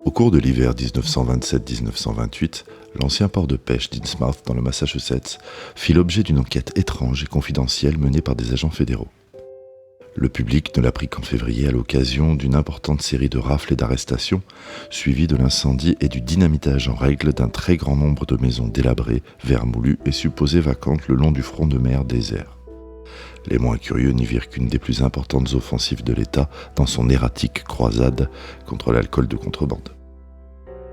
Au cours de l'hiver 1927-1928, l'ancien port de pêche d'Innsmouth dans le Massachusetts fit l'objet d'une enquête étrange et confidentielle menée par des agents fédéraux. Le public ne l'apprit qu'en février à l'occasion d'une importante série de rafles et d'arrestations, suivie de l'incendie et du dynamitage en règle d'un très grand nombre de maisons délabrées, vermoulues et supposées vacantes le long du front de mer désert. Les moins curieux n'y virent qu'une des plus importantes offensives de l'État dans son erratique croisade contre l'alcool de contrebande.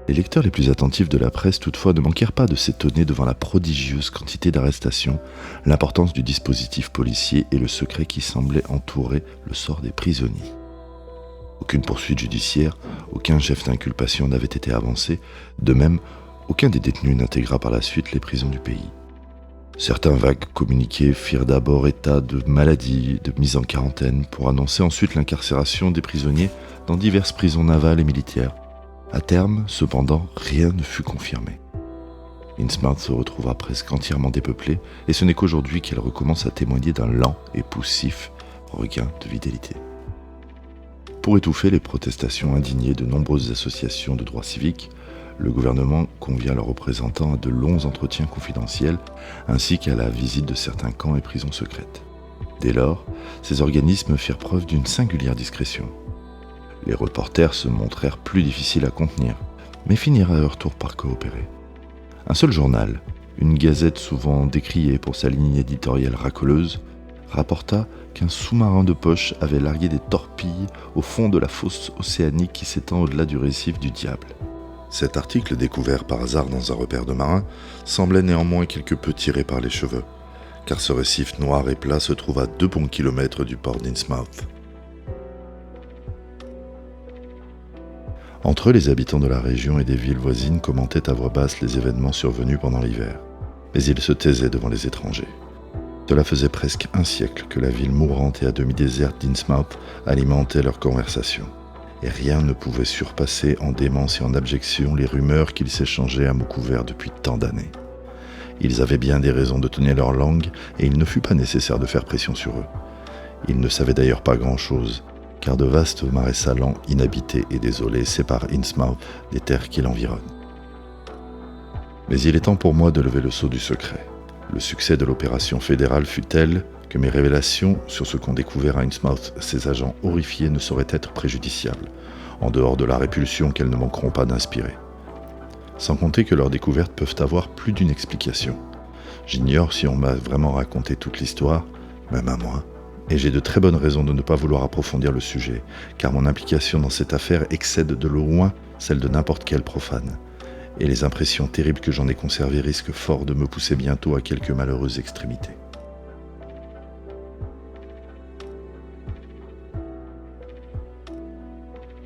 Les lecteurs les plus attentifs de la presse toutefois ne manquèrent pas de s'étonner devant la prodigieuse quantité d'arrestations, l'importance du dispositif policier et le secret qui semblait entourer le sort des prisonniers. Aucune poursuite judiciaire, aucun chef d'inculpation n'avait été avancé, de même, aucun des détenus n'intégra par la suite les prisons du pays. Certains vagues communiqués firent d'abord état de maladies, de mise en quarantaine, pour annoncer ensuite l'incarcération des prisonniers dans diverses prisons navales et militaires. À terme, cependant, rien ne fut confirmé. Innsmouth se retrouva presque entièrement dépeuplée, et ce n'est qu'aujourd'hui qu'elle recommence à témoigner d'un lent et poussif regain de vitalité. Pour étouffer les protestations indignées de nombreuses associations de droits civiques, le gouvernement convia leurs représentants à de longs entretiens confidentiels, ainsi qu'à la visite de certains camps et prisons secrètes. Dès lors, ces organismes firent preuve d'une singulière discrétion. Les reporters se montrèrent plus difficiles à contenir, mais finirent à leur tour par coopérer. Un seul journal, une gazette souvent décriée pour sa ligne éditoriale racoleuse, rapporta qu'un sous-marin de poche avait largué des torpilles au fond de la fosse océanique qui s'étend au-delà du récif du Diable. Cet article, découvert par hasard dans un repère de marins, semblait néanmoins quelque peu tiré par les cheveux, car ce récif noir et plat se trouve à 2 bons kilomètres du port d'Innsmouth. Entre eux, les habitants de la région et des villes voisines commentaient à voix basse les événements survenus pendant l'hiver, mais ils se taisaient devant les étrangers. Cela faisait presque un siècle que la ville mourante et à demi déserte d'Innsmouth alimentait leur conversation. Et rien ne pouvait surpasser en démence et en abjection les rumeurs qu'ils s'échangeaient à mots couverts depuis tant d'années. Ils avaient bien des raisons de tenir leur langue, et il ne fut pas nécessaire de faire pression sur eux. Ils ne savaient d'ailleurs pas grand-chose, car de vastes marais salants, inhabités et désolés, séparent Innsmouth des terres qui l'environnent. Mais il est temps pour moi de lever le sceau du secret. Le succès de l'opération fédérale fut tel que mes révélations sur ce qu'ont découvert à Innsmouth ces agents horrifiés ne sauraient être préjudiciables, en dehors de la répulsion qu'elles ne manqueront pas d'inspirer. Sans compter que leurs découvertes peuvent avoir plus d'une explication. J'ignore si on m'a vraiment raconté toute l'histoire, même à moi, et j'ai de très bonnes raisons de ne pas vouloir approfondir le sujet, car mon implication dans cette affaire excède de loin celle de n'importe quel profane, et les impressions terribles que j'en ai conservées risquent fort de me pousser bientôt à quelque malheureuse extrémité.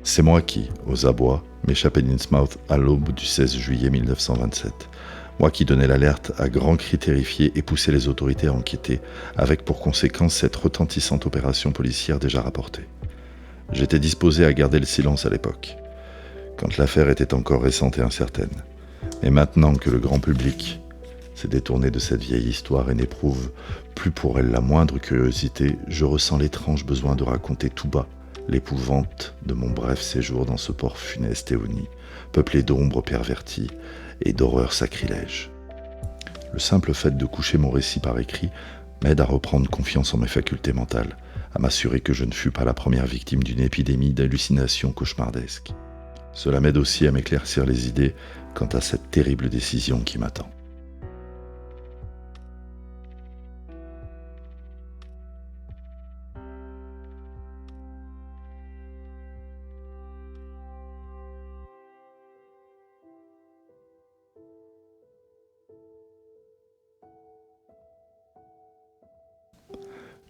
C'est moi qui, aux abois, m'échappais d'Innsmouth à l'aube du 16 juillet 1927. Moi qui donnais l'alerte à grands cris terrifiés et poussais les autorités à enquêter, avec pour conséquence cette retentissante opération policière déjà rapportée. J'étais disposé à garder le silence à l'époque, quand l'affaire était encore récente et incertaine. Mais maintenant que le grand public s'est détourné de cette vieille histoire et n'éprouve plus pour elle la moindre curiosité, je ressens l'étrange besoin de raconter tout bas l'épouvante de mon bref séjour dans ce port funeste et honni, peuplé d'ombres perverties et d'horreurs sacrilèges. Le simple fait de coucher mon récit par écrit m'aide à reprendre confiance en mes facultés mentales, à m'assurer que je ne fus pas la première victime d'une épidémie d'hallucinations cauchemardesques. Cela m'aide aussi à m'éclaircir les idées quant à cette terrible décision qui m'attend.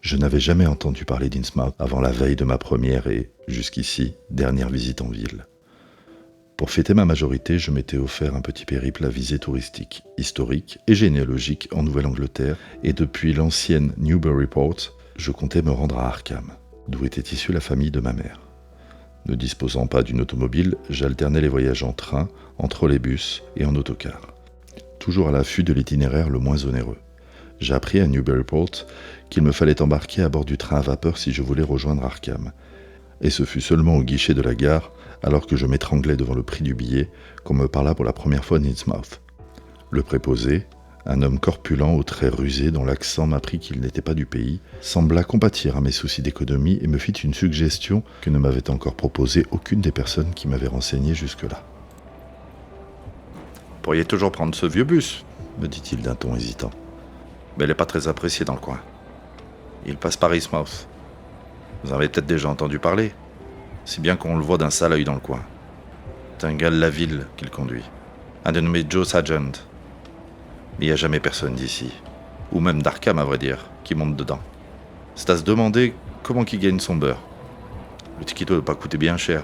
Je n'avais jamais entendu parler d'Innsmouth avant la veille de ma première et, jusqu'ici, dernière visite en ville. Pour fêter ma majorité, je m'étais offert un petit périple à visée touristique, historique et généalogique en Nouvelle-Angleterre, et depuis l'ancienne Newburyport, je comptais me rendre à Arkham, d'où était issue la famille de ma mère. Ne disposant pas d'une automobile, j'alternais les voyages en train, en trolleybus et en autocar, toujours à l'affût de l'itinéraire le moins onéreux. J'ai appris à Newburyport qu'il me fallait embarquer à bord du train à vapeur si je voulais rejoindre Arkham, Et ce fut seulement au guichet de la gare, alors que je m'étranglais devant le prix du billet, qu'on me parla pour la première fois d'Innsmouth. Le préposé, un homme corpulent aux traits rusés dont l'accent m'apprit qu'il n'était pas du pays, sembla compatir à mes soucis d'économie et me fit une suggestion que ne m'avait encore proposée aucune des personnes qui m'avaient renseigné jusque-là. « Vous pourriez toujours prendre ce vieux bus, me dit-il d'un ton hésitant. Mais il n'est pas très apprécié dans le coin. Il passe par Innsmouth. Vous en avez peut-être déjà entendu parler, si bien qu'on le voit d'un sale œil dans le coin. C'est un gars de la ville qu'il conduit, un dénommé Joe Sargent. Mais il n'y a jamais personne d'ici, ou même d'Arkham à vrai dire, qui monte dedans. C'est à se demander comment il gagne son beurre. Le ticket ne doit pas coûter bien cher,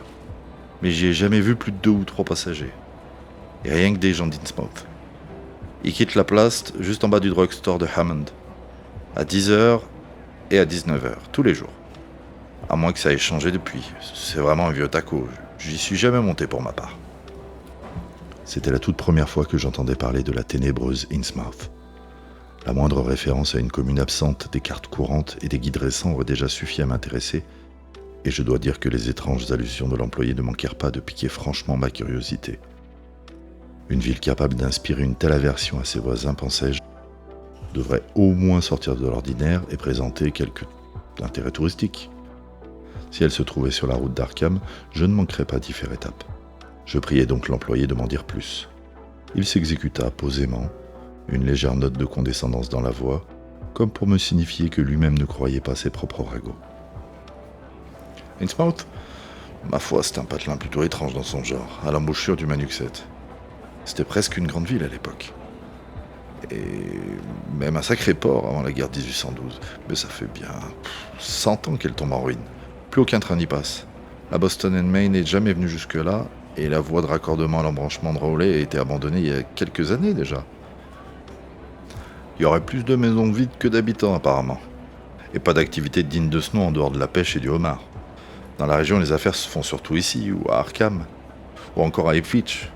mais j'y ai jamais vu plus de 2 ou 3 passagers. Et rien que des gens d'Innsmouth. Il quitte la place juste en bas du drugstore de Hammond, à 10h et à 19h, tous les jours. À moins que ça ait changé depuis. C'est vraiment un vieux taco. J'y suis jamais monté pour ma part. C'était la toute première fois que j'entendais parler de la ténébreuse Innsmouth. La moindre référence à une commune absente des cartes courantes et des guides récents aurait déjà suffi à m'intéresser, et je dois dire que les étranges allusions de l'employé ne manquèrent pas de piquer franchement ma curiosité. Une ville capable d'inspirer une telle aversion à ses voisins, pensais-je, devrait au moins sortir de l'ordinaire et présenter quelque intérêt touristique. Si elle se trouvait sur la route d'Arkham, je ne manquerais pas d'y faire étape. Je priai donc l'employé de m'en dire plus. Il s'exécuta posément, une légère note de condescendance dans la voix, comme pour me signifier que lui-même ne croyait pas ses propres ragots. Innsmouth, ma foi, c'est un patelin plutôt étrange dans son genre, à l'embouchure du Manuxet. C'était presque une grande ville à l'époque. Et même un sacré port avant la guerre de 1812. Mais ça fait bien 100 ans qu'elle tombe en ruine. Plus aucun train n'y passe. La Boston and Main n'est jamais venue jusque-là, et la voie de raccordement à l'embranchement de Rowley a été abandonnée il y a quelques années déjà. Il y aurait plus de maisons vides que d'habitants apparemment. Et pas d'activité digne de ce nom en dehors de la pêche et du homard. Dans la région, les affaires se font surtout ici, ou à Arkham, ou encore à Ipswich.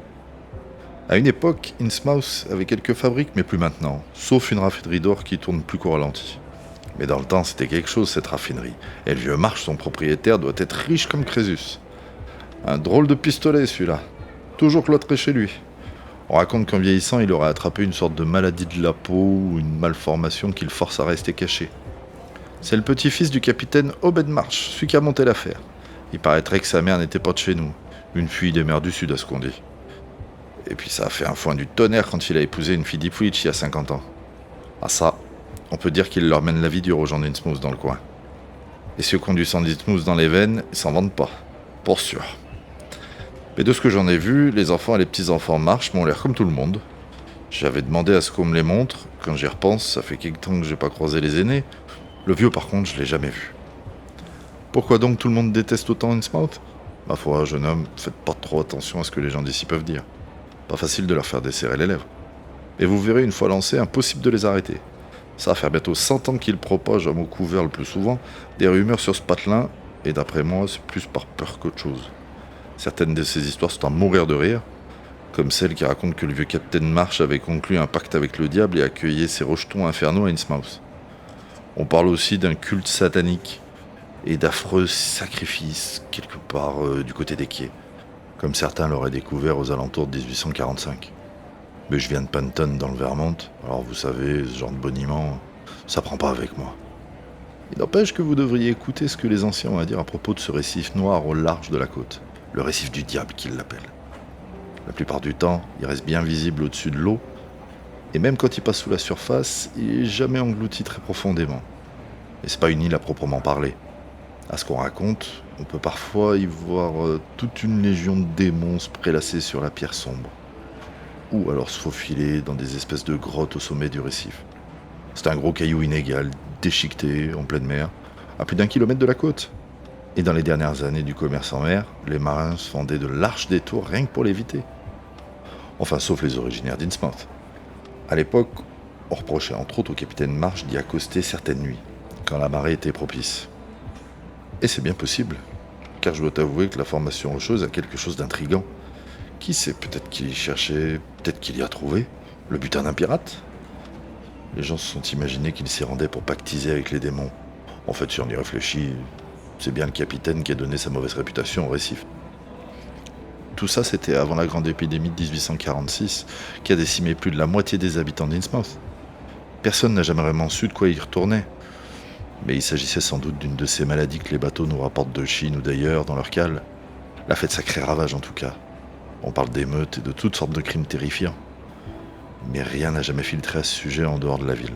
À une époque, Innsmouth avait quelques fabriques, mais plus maintenant, sauf une raffinerie d'or qui tourne plus qu'au ralenti. Mais dans le temps, c'était quelque chose cette raffinerie, et le vieux Marsh, son propriétaire, doit être riche comme Crésus. Un drôle de pistolet celui-là, toujours cloîtré chez lui. On raconte qu'en vieillissant, il aurait attrapé une sorte de maladie de la peau ou une malformation qui le force à rester caché. C'est le petit-fils du capitaine Obed Marsh, celui qui a monté l'affaire. Il paraîtrait que sa mère n'était pas de chez nous, une fille des mers du Sud à ce qu'on dit. Et puis ça a fait un foin du tonnerre quand il a épousé une fille d'Ipswich il y a 50 ans. Ah ça, on peut dire qu'il leur mène la vie dure aux gens d'Innsmouth dans le coin. Et ceux qui ont du sang d'Innsmouth dans les veines, ils s'en vantent pas, pour sûr. Mais de ce que j'en ai vu, les enfants et les petits-enfants Marsh m'ont l'air comme tout le monde. J'avais demandé à ce qu'on me les montre, quand j'y repense, ça fait quelque temps que j'ai pas croisé les aînés. Le vieux par contre, je l'ai jamais vu. Pourquoi donc tout le monde déteste autant Innsmouth ? Ma foi, jeune homme, faites pas trop attention à ce que les gens d'ici peuvent dire. Pas facile de leur faire desserrer les lèvres. Et vous verrez, une fois lancés, impossible de les arrêter. Ça va faire bientôt 100 ans qu'ils propagent à mots couverts le plus souvent des rumeurs sur ce patelin, et d'après moi, c'est plus par peur qu'autre chose. Certaines de ces histoires sont à mourir de rire, comme celle qui raconte que le vieux capitaine Marsh avait conclu un pacte avec le diable et accueillait ses rejetons infernaux à Innsmouth. On parle aussi d'un culte satanique et d'affreux sacrifices quelque part du côté des quais, comme certains l'auraient découvert aux alentours de 1845. Mais je viens de Panton dans le Vermont, alors vous savez, ce genre de boniment, ça prend pas avec moi. Il n'empêche que vous devriez écouter ce que les anciens ont à dire à propos de ce récif noir au large de la côte, le récif du diable qu'ils l'appellent. La plupart du temps, il reste bien visible au-dessus de l'eau, et même quand il passe sous la surface, il n'est jamais englouti très profondément. Et c'est pas une île à proprement parler. À ce qu'on raconte, on peut parfois y voir toute une légion de démons se prélasser sur la pierre sombre, ou alors se faufiler dans des espèces de grottes au sommet du récif. C'est un gros caillou inégal, déchiqueté, en pleine mer, à plus d'1 kilomètre de la côte. Et dans les dernières années du commerce en mer, les marins se fendaient de larges détours rien que pour l'éviter. Enfin, sauf les originaires d'Innsmouth. À l'époque, on reprochait entre autres au capitaine Marsh d'y accoster certaines nuits, quand la marée était propice. Et c'est bien possible, car je dois t'avouer que la formation rocheuse a quelque chose d'intrigant. Qui sait, peut-être qu'il y cherchait, peut-être qu'il y a trouvé le butin d'un pirate. Les gens se sont imaginés qu'il s'y rendait pour pactiser avec les démons. En fait, si on y réfléchit, C'est bien le capitaine qui a donné sa mauvaise réputation au récif. Tout ça, c'était avant la grande épidémie de 1846, qui a décimé plus de la moitié des habitants d'Innsmouth. Personne n'a jamais vraiment su de quoi y retourner. Mais il s'agissait sans doute d'une de ces maladies que les bateaux nous rapportent de Chine ou d'ailleurs dans leur cale. La fait de sacrés ravages en tout cas. On parle d'émeutes et de toutes sortes de crimes terrifiants. Mais rien n'a jamais filtré à ce sujet en dehors de la ville.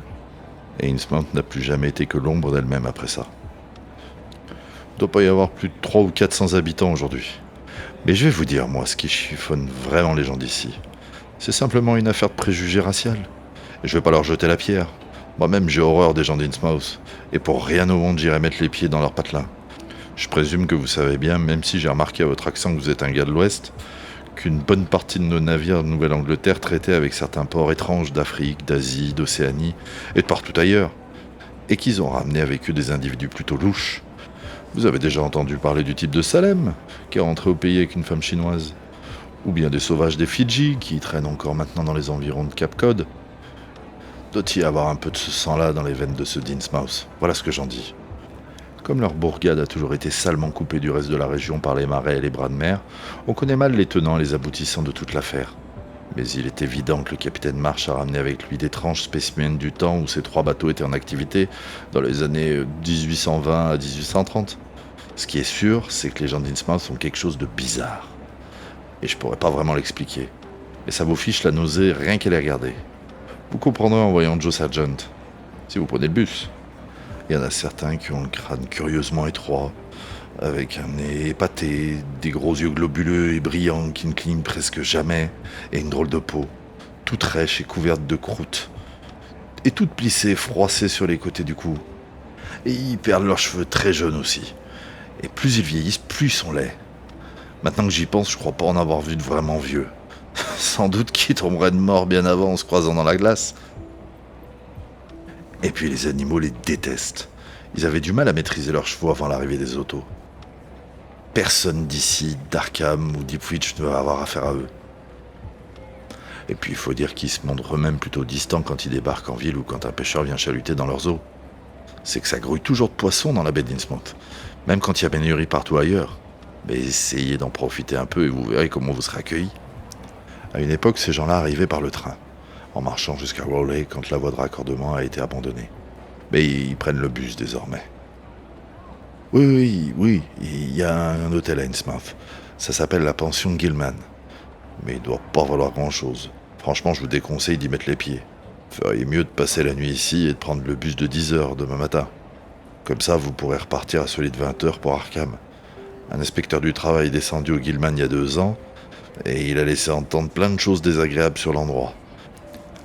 Et Innsmouth n'a plus jamais été que l'ombre d'elle-même après ça. Il doit pas y avoir plus de 300 ou 400 habitants aujourd'hui. Mais je vais vous dire, moi, ce qui chiffonne vraiment les gens d'ici, c'est simplement une affaire de préjugés racial. Et je vais pas leur jeter la pierre. Moi-même, j'ai horreur des gens d'Innsmouth. Et pour rien au monde, j'irai mettre les pieds dans leur patelin. Je présume que vous savez bien, même si j'ai remarqué à votre accent que vous êtes un gars de l'Ouest, qu'une bonne partie de nos navires de Nouvelle-Angleterre traitaient avec certains ports étranges d'Afrique, d'Asie, d'Océanie et de partout ailleurs. Et qu'ils ont ramené avec eux des individus plutôt louches. Vous avez déjà entendu parler du type de Salem, qui est rentré au pays avec une femme chinoise. Ou bien des sauvages des Fidji, qui traînent encore maintenant dans les environs de Cap Cod. Doit y avoir un peu de ce sang-là dans les veines de ceux d'Innsmouth, voilà ce que j'en dis. Comme leur bourgade a toujours été salement coupée du reste de la région par les marais et les bras de mer, on connaît mal les tenants et les aboutissants de toute l'affaire. Mais il est évident que le capitaine Marsh a ramené avec lui d'étranges spécimens du temps où ces 3 bateaux étaient en activité, dans les années 1820 à 1830. Ce qui est sûr, c'est que les gens d'Innsmouth sont quelque chose de bizarre. Et je pourrais pas vraiment l'expliquer. Mais ça vous fiche la nausée rien qu'à les regarder. Vous comprendrez en voyant Joe Sargent, si vous prenez le bus. Il y en a certains qui ont le crâne curieusement étroit, avec un nez épaté, des gros yeux globuleux et brillants qui ne clignent presque jamais, et une drôle de peau, toute rêche et couverte de croûte, et toute plissée, froissée sur les côtés du cou. Et ils perdent leurs cheveux très jeunes aussi. Et plus ils vieillissent, plus ils sont laids. Maintenant que j'y pense, je crois pas en avoir vu de vraiment vieux. Sans doute qu'ils tomberaient de mort bien avant en se croisant dans la glace. Et puis les animaux les détestent. Ils avaient du mal à maîtriser leurs chevaux avant l'arrivée des autos. Personne d'ici, d'Arkham ou d'Ipswich ne va avoir affaire à eux. Et puis il faut dire qu'ils se montrent eux-mêmes plutôt distants quand ils débarquent en ville ou quand un pêcheur vient chaluter dans leurs eaux. C'est que ça grouille toujours de poissons dans la baie d'Innsmouth, même quand il y a pénurie partout ailleurs. Mais essayez d'en profiter un peu et vous verrez comment vous serez accueillis. À une époque, ces gens-là arrivaient par le train, en marchant jusqu'à Rowley quand la voie de raccordement a été abandonnée. Mais ils prennent le bus désormais. Oui, il y a un hôtel à Innsmouth. Ça s'appelle la pension Gilman. Mais il doit pas valoir grand-chose. Franchement, je vous déconseille d'y mettre les pieds. Feriez mieux de passer la nuit ici et de prendre le bus de 10h demain matin. Comme ça, vous pourrez repartir à celui de 20h pour Arkham. Un inspecteur du travail est descendu au Gilman il y a 2 ans, et il a laissé entendre plein de choses désagréables sur l'endroit.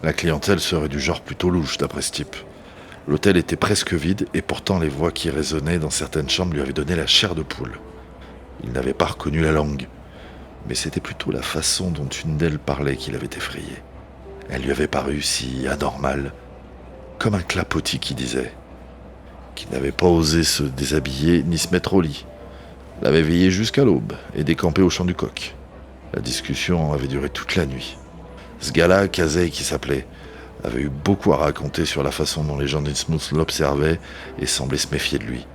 La clientèle serait du genre plutôt louche d'après ce type. L'hôtel était presque vide, et pourtant les voix qui résonnaient dans certaines chambres lui avaient donné la chair de poule. Il n'avait pas reconnu la langue, mais c'était plutôt la façon dont une d'elles parlait qui l'avait effrayé. Elle lui avait paru si anormale, comme un clapotis qui disait, qu'il n'avait pas osé se déshabiller ni se mettre au lit. Elle avait veillé jusqu'à l'aube et décampé au champ du coq. La discussion avait duré toute la nuit. Ce gars-là, Casey qui s'appelait, avait eu beaucoup à raconter sur la façon dont les gens d'Innsmouth l'observaient et semblaient se méfier de lui.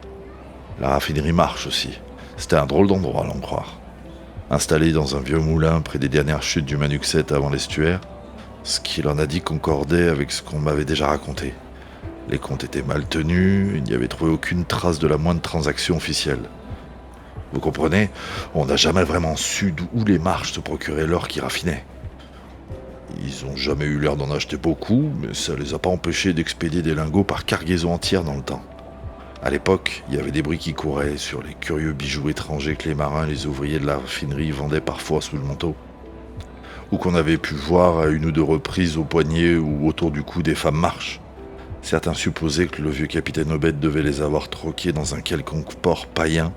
La raffinerie Marsh aussi. C'était un drôle d'endroit, à l'en croire. Installé dans un vieux moulin près des dernières chutes du Manuxet avant l'estuaire, ce qu'il en a dit concordait avec ce qu'on m'avait déjà raconté. Les comptes étaient mal tenus, il n'y avait trouvé aucune trace de la moindre transaction officielle. Vous comprenez, on n'a jamais vraiment su d'où les Marsh se procuraient l'or qu'ils raffinaient. Ils n'ont jamais eu l'air d'en acheter beaucoup, mais ça les a pas empêchés d'expédier des lingots par cargaison entière dans le temps. À l'époque, il y avait des bruits qui couraient sur les curieux bijoux étrangers que les marins et les ouvriers de la raffinerie vendaient parfois sous le manteau. Ou qu'on avait pu voir à 1 ou 2 reprises au poignet ou autour du cou des femmes Marsh. Certains supposaient que le vieux capitaine Obed devait les avoir troqués dans un quelconque port païen,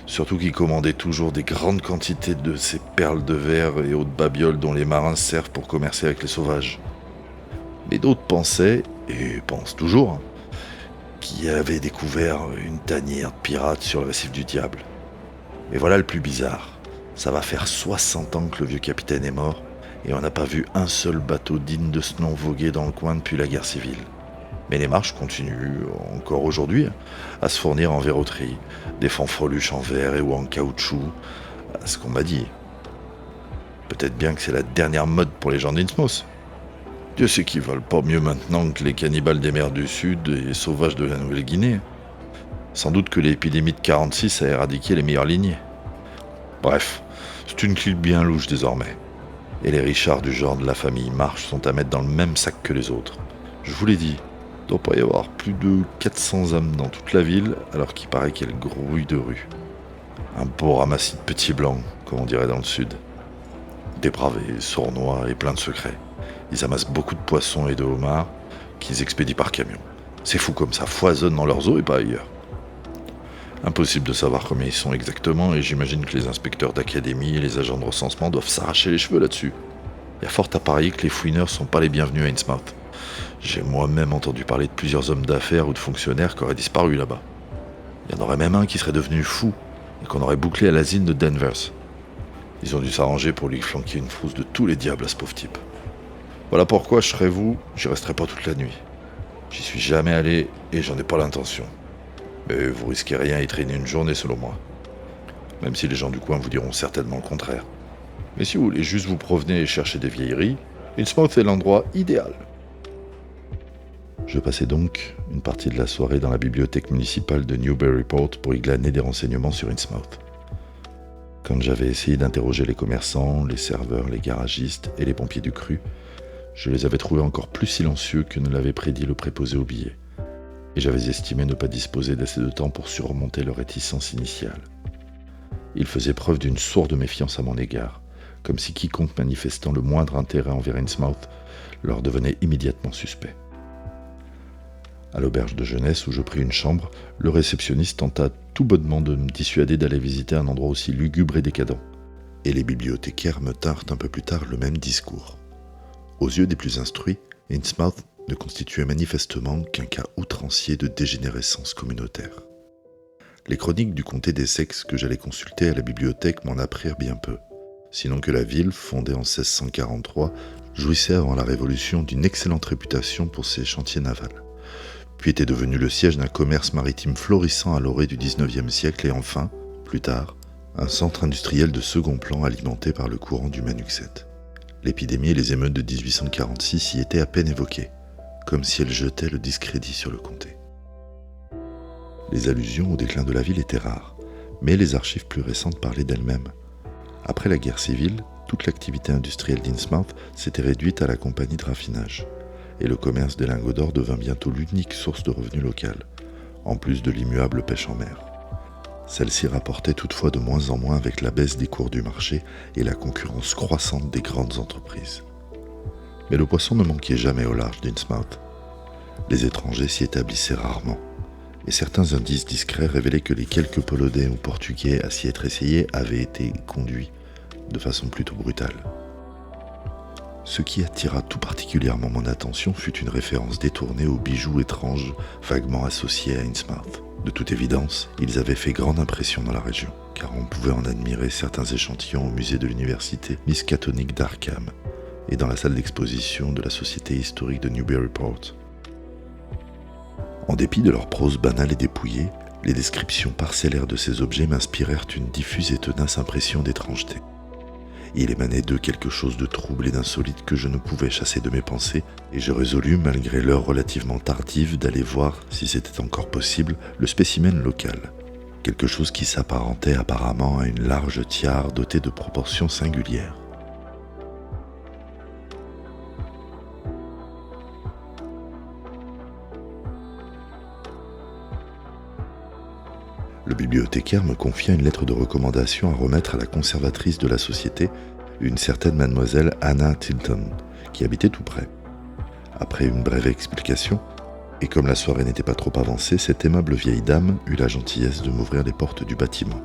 surtout qu'il commandait toujours des grandes quantités de ces perles de verre et autres babioles dont les marins servent pour commercer avec les sauvages. Mais d'autres pensaient, et pensent toujours, qu'il avait découvert une tanière de pirates sur le récif du diable. Mais voilà le plus bizarre, ça va faire 60 ans que le vieux capitaine est mort, et on n'a pas vu un seul bateau digne de ce nom voguer dans le coin depuis la guerre civile. Mais les marches continuent, encore aujourd'hui, à se fournir en verroterie, des fanfreluches en verre et ou en caoutchouc, à ce qu'on m'a dit. Peut-être bien que c'est la dernière mode pour les gens d'Innsmouth. Dieu sait qu'ils valent pas mieux maintenant que les cannibales des mers du Sud et les sauvages de la Nouvelle-Guinée. Sans doute que l'épidémie de 46 a éradiqué les meilleures lignées. Bref, c'est une clique bien louche désormais. Et les Richards du genre de la famille Marsh sont à mettre dans le même sac que les autres. Je vous l'ai dit, il doit pas y avoir plus de 400 âmes dans toute la ville, alors qu'il paraît qu'elle grouille de rue. Un beau ramassis de petits blancs, comme on dirait dans le sud. Dépravés, sournois et pleins de secrets. Ils amassent beaucoup de poissons et de homards qu'ils expédient par camion. C'est fou comme ça foisonne dans leurs eaux et pas ailleurs. Impossible de savoir combien ils sont exactement et j'imagine que les inspecteurs d'académie et les agents de recensement doivent s'arracher les cheveux là-dessus. Il y a fort à parier que les fouineurs sont pas les bienvenus à Innsmouth. J'ai moi-même entendu parler de plusieurs hommes d'affaires ou de fonctionnaires qui auraient disparu là-bas. Il y en aurait même un qui serait devenu fou et qu'on aurait bouclé à l'asile de Danvers. Ils ont dû s'arranger pour lui flanquer une frousse de tous les diables à ce pauvre type. Voilà pourquoi je serais vous, j'y resterai pas toute la nuit. J'y suis jamais allé et j'en ai pas l'intention. Mais vous risquez rien à y traîner une journée selon moi. Même si les gens du coin vous diront certainement le contraire. Mais si vous voulez juste vous promener et chercher des vieilleries, Innsmouth est l'endroit idéal. Je passais donc une partie de la soirée dans la bibliothèque municipale de Newburyport pour y glaner des renseignements sur Innsmouth. Quand j'avais essayé d'interroger les commerçants, les serveurs, les garagistes et les pompiers du cru, je les avais trouvés encore plus silencieux que ne l'avait prédit le préposé au billet. Et j'avais estimé ne pas disposer d'assez de temps pour surmonter leur réticence initiale. Ils faisaient preuve d'une sourde méfiance à mon égard, comme si quiconque manifestant le moindre intérêt envers Innsmouth leur devenait immédiatement suspect. À l'auberge de jeunesse où je pris une chambre, le réceptionniste tenta tout bonnement de me dissuader d'aller visiter un endroit aussi lugubre et décadent. Et les bibliothécaires me tinrent un peu plus tard le même discours. Aux yeux des plus instruits, Innsmouth ne constituait manifestement qu'un cas outrancier de dégénérescence communautaire. Les chroniques du comté d'Essex que j'allais consulter à la bibliothèque m'en apprirent bien peu, sinon que la ville, fondée en 1643, jouissait avant la Révolution d'une excellente réputation pour ses chantiers navals, puis était devenue le siège d'un commerce maritime florissant à l'orée du XIXe siècle et enfin, plus tard, un centre industriel de second plan alimenté par le courant du Manuxet. L'épidémie et les émeutes de 1846 y étaient à peine évoquées, comme si elles jetaient le discrédit sur le comté. Les allusions au déclin de la ville étaient rares, mais les archives plus récentes parlaient d'elles-mêmes. Après la guerre civile, toute l'activité industrielle d'Innsmouth s'était réduite à la compagnie de raffinage, et le commerce des lingots d'or devint bientôt l'unique source de revenus locale, en plus de l'immuable pêche en mer. Celle-ci rapportait toutefois de moins en moins avec la baisse des cours du marché et la concurrence croissante des grandes entreprises. Mais le poisson ne manquait jamais au large d'Innsmouth. Les étrangers s'y établissaient rarement, et certains indices discrets révélaient que les quelques Polonais ou Portugais à s'y être essayés avaient été conduits de façon plutôt brutale. Ce qui attira tout particulièrement mon attention fut une référence détournée aux bijoux étranges vaguement associés à Innsmouth. De toute évidence, ils avaient fait grande impression dans la région, car on pouvait en admirer certains échantillons au musée de l'université Miskatonic d'Arkham et dans la salle d'exposition de la Société historique de Newburyport. En dépit de leur prose banale et dépouillée, les descriptions parcellaires de ces objets m'inspirèrent une diffuse et tenace impression d'étrangeté. Il émanait d'eux quelque chose de trouble et d'insolite que je ne pouvais chasser de mes pensées, et je résolus, malgré l'heure relativement tardive, d'aller voir, si c'était encore possible, le spécimen local. Quelque chose qui s'apparentait apparemment à une large tiare dotée de proportions singulières. Le bibliothécaire me confia une lettre de recommandation à remettre à la conservatrice de la société, une certaine mademoiselle Anna Tilton, qui habitait tout près. Après une brève explication, et comme la soirée n'était pas trop avancée, cette aimable vieille dame eut la gentillesse de m'ouvrir les portes du bâtiment.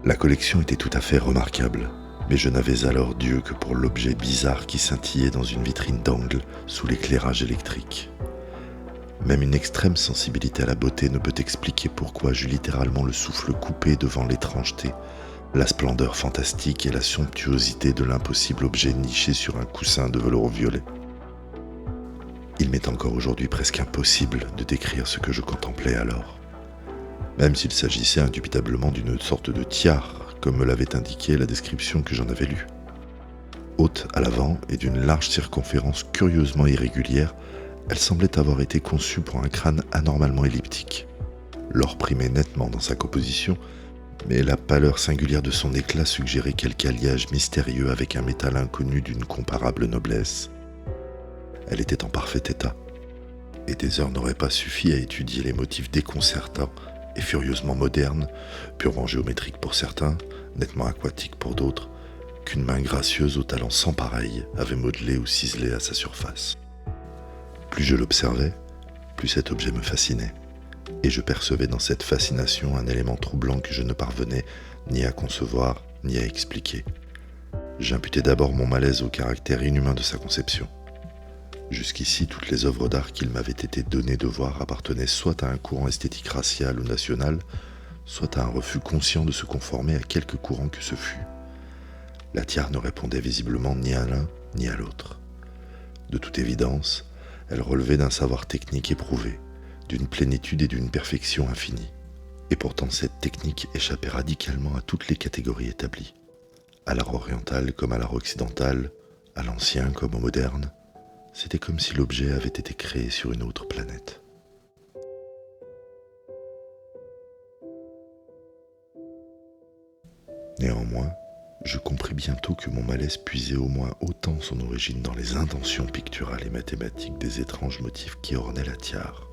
La collection était tout à fait remarquable, mais je n'avais alors d'yeux que pour l'objet bizarre qui scintillait dans une vitrine d'angle sous l'éclairage électrique. Même une extrême sensibilité à la beauté ne peut expliquer pourquoi j'eus littéralement le souffle coupé devant l'étrangeté, la splendeur fantastique et la somptuosité de l'impossible objet niché sur un coussin de velours violet. Il m'est encore aujourd'hui presque impossible de décrire ce que je contemplais alors. Même s'il s'agissait indubitablement d'une sorte de tiare, comme me l'avait indiqué la description que j'en avais lue. Haute à l'avant et d'une large circonférence curieusement irrégulière, elle semblait avoir été conçue pour un crâne anormalement elliptique. L'or primait nettement dans sa composition, mais la pâleur singulière de son éclat suggérait quelque alliage mystérieux avec un métal inconnu d'une comparable noblesse. Elle était en parfait état, et des heures n'auraient pas suffi à étudier les motifs déconcertants et furieusement modernes, purement géométriques pour certains, nettement aquatiques pour d'autres, qu'une main gracieuse au talent sans pareil avait modelé ou ciselé à sa surface. Plus je l'observais, plus cet objet me fascinait, et je percevais dans cette fascination un élément troublant que je ne parvenais ni à concevoir ni à expliquer. J'imputais d'abord mon malaise au caractère inhumain de sa conception. Jusqu'ici, toutes les œuvres d'art qu'il m'avait été donné de voir appartenaient soit à un courant esthétique racial ou national, soit à un refus conscient de se conformer à quelque courant que ce fût. La tiare ne répondait visiblement ni à l'un ni à l'autre. De toute évidence, elle relevait d'un savoir technique éprouvé, d'une plénitude et d'une perfection infinie. Et pourtant cette technique échappait radicalement à toutes les catégories établies. À l'art oriental comme à l'art occidental, à l'ancien comme au moderne, c'était comme si l'objet avait été créé sur une autre planète. Néanmoins, je compris bientôt que mon malaise puisait au moins autant son origine dans les intentions picturales et mathématiques des étranges motifs qui ornaient la tiare.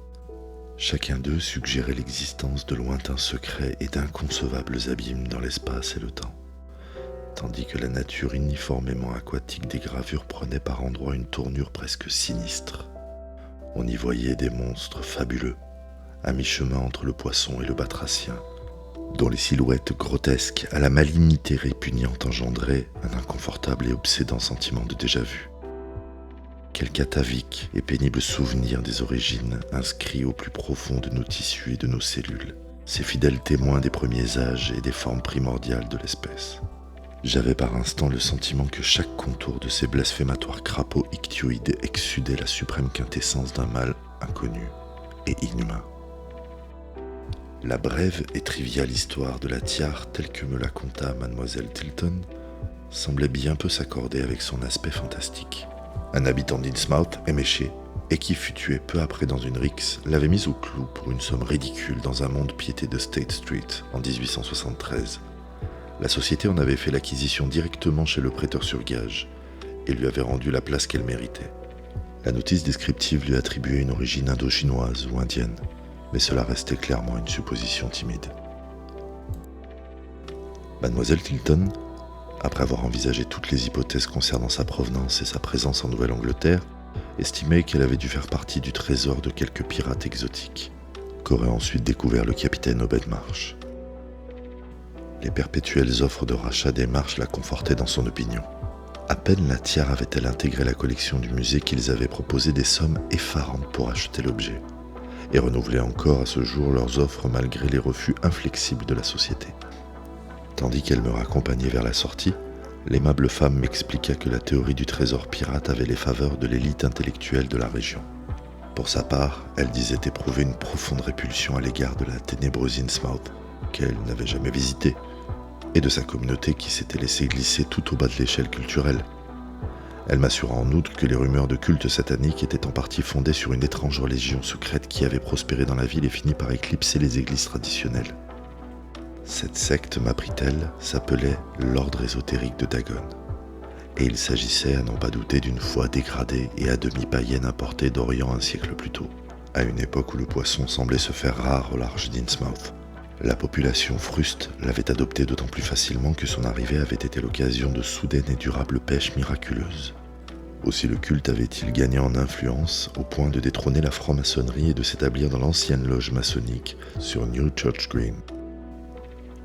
Chacun d'eux suggérait l'existence de lointains secrets et d'inconcevables abîmes dans l'espace et le temps, tandis que la nature uniformément aquatique des gravures prenait par endroits une tournure presque sinistre. On y voyait des monstres fabuleux, à mi-chemin entre le poisson et le batracien, dont les silhouettes grotesques à la malignité répugnante engendraient un inconfortable et obsédant sentiment de déjà-vu. Quel atavique et pénible souvenir des origines inscrits au plus profond de nos tissus et de nos cellules, ces fidèles témoins des premiers âges et des formes primordiales de l'espèce. J'avais par instant le sentiment que chaque contour de ces blasphématoires crapauds ichthyoïdes exsudait la suprême quintessence d'un mal inconnu et inhumain. La brève et triviale histoire de la tiare telle que me la conta mademoiselle Tilton semblait bien peu s'accorder avec son aspect fantastique. Un habitant d'Innsmouth, éméché, et qui fut tué peu après dans une rixe, l'avait mise au clou pour une somme ridicule dans un monde piété de State Street en 1873. La société en avait fait l'acquisition directement chez le prêteur sur gage et lui avait rendu la place qu'elle méritait. La notice descriptive lui attribuait une origine indo-chinoise ou indienne, mais cela restait clairement une supposition timide. Mademoiselle Tilton, après avoir envisagé toutes les hypothèses concernant sa provenance et sa présence en Nouvelle-Angleterre, estimait qu'elle avait dû faire partie du trésor de quelques pirates exotiques, qu'aurait ensuite découvert le capitaine Obedmarsh. Les perpétuelles offres de rachat des Marsh la confortaient dans son opinion. À peine la tiare avait-elle intégré la collection du musée qu'ils avaient proposé des sommes effarantes pour acheter l'objet, et renouvelé encore à ce jour leurs offres malgré les refus inflexibles de la société. Tandis qu'elle me raccompagnait vers la sortie, l'aimable femme m'expliqua que la théorie du trésor pirate avait les faveurs de l'élite intellectuelle de la région. Pour sa part, elle disait éprouver une profonde répulsion à l'égard de la ténébreuse Innsmouth, qu'elle n'avait jamais visitée, et de sa communauté qui s'était laissée glisser tout au bas de l'échelle culturelle. Elle m'assura en outre que les rumeurs de culte satanique étaient en partie fondées sur une étrange religion secrète qui avait prospéré dans la ville et fini par éclipser les églises traditionnelles. Cette secte, m'apprit-elle, s'appelait l'Ordre ésotérique de Dagon, et il s'agissait, à n'en pas douter, d'une foi dégradée et à demi païenne importée d'Orient un siècle plus tôt, à une époque où le poisson semblait se faire rare au large d'Innsmouth. La population fruste l'avait adopté d'autant plus facilement que son arrivée avait été l'occasion de soudaines et durables pêches miraculeuses. Aussi le culte avait-il gagné en influence au point de détrôner la franc-maçonnerie et de s'établir dans l'ancienne loge maçonnique sur New Church Green.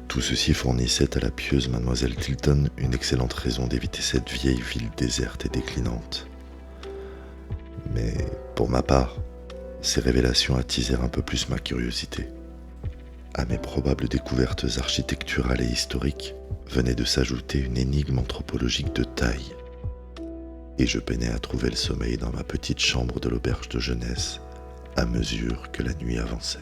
Tout ceci fournissait à la pieuse mademoiselle Tilton une excellente raison d'éviter cette vieille ville déserte et déclinante. Mais, pour ma part, ces révélations attisèrent un peu plus ma curiosité. À mes probables découvertes architecturales et historiques venait de s'ajouter une énigme anthropologique de taille. et je peinais à trouver le sommeil dans ma petite chambre de l'auberge de jeunesse à mesure que la nuit avançait.